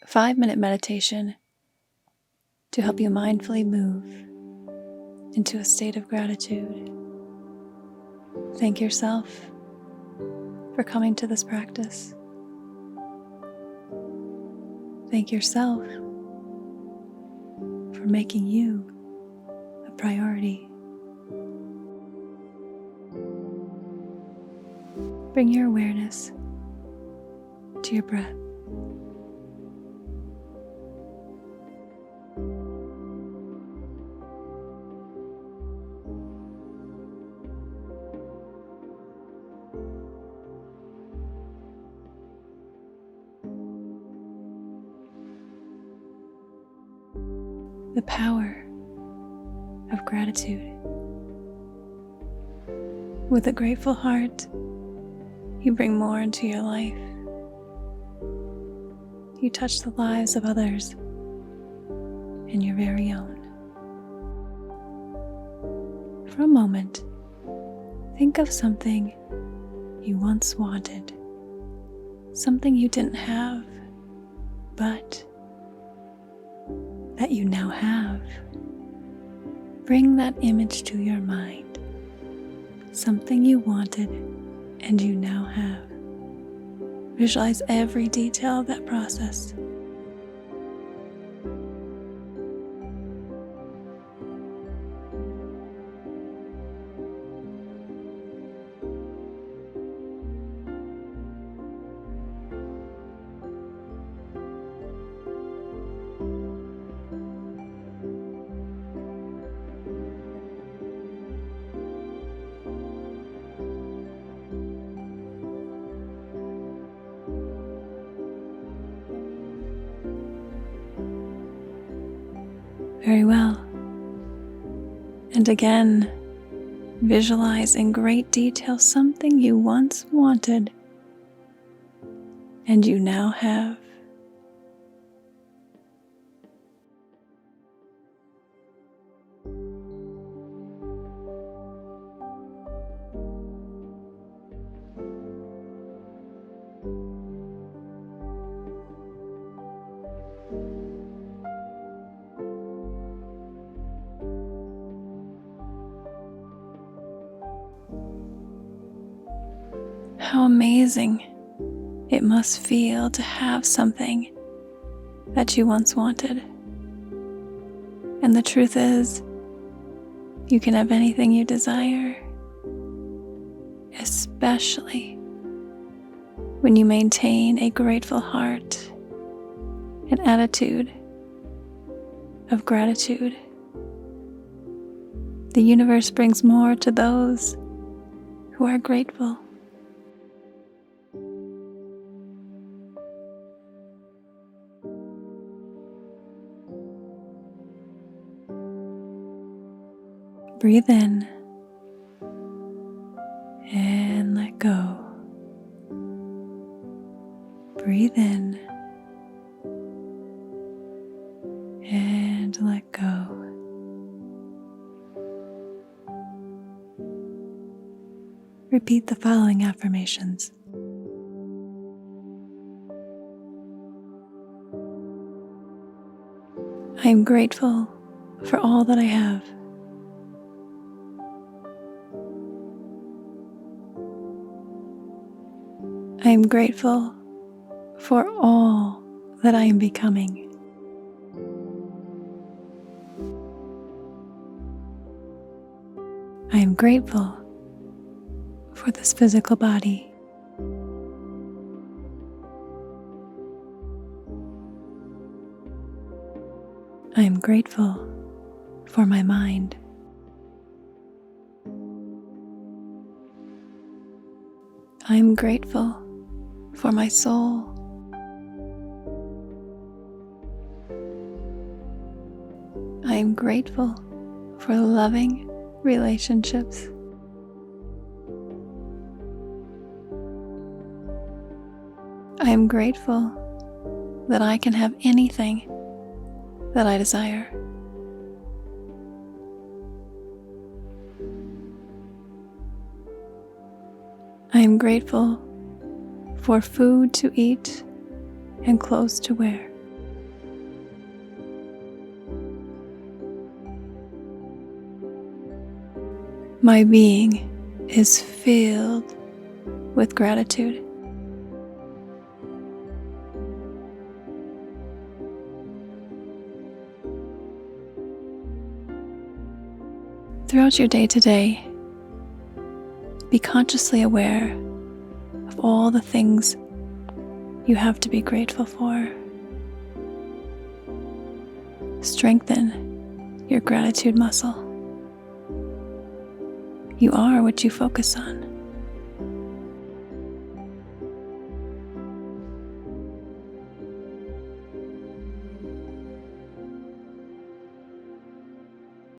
5-minute meditation to help you mindfully move into a state of gratitude. Thank yourself for coming to this practice. Thank yourself for making you a priority. Bring your awareness to your breath. The power of gratitude. With a grateful heart, you bring more into your life. You touch the lives of others and your very own. For a moment, think of something you once wanted, something you didn't have, but that you now have. Bring that image to your mind, something you wanted and you now have. Visualize every detail of that process. Very well. And again, visualize in great detail something you once wanted and you now have. How amazing it must feel to have something that you once wanted. And the truth is, you can have anything you desire, especially when you maintain a grateful heart, an attitude of gratitude. The universe brings more to those who are grateful. Breathe in and let go. Breathe in and let go. Repeat the following affirmations. I am grateful for all that I have. I am grateful for all that I am becoming. I am grateful for this physical body. I am grateful for my mind. I am grateful for my soul. I am grateful for loving relationships. I am grateful that I can have anything that I desire. I am grateful for food to eat and clothes to wear. My being is filled with gratitude. Throughout your day today, be consciously aware of all the things you have to be grateful for. Strengthen your gratitude muscle. You are what you focus on.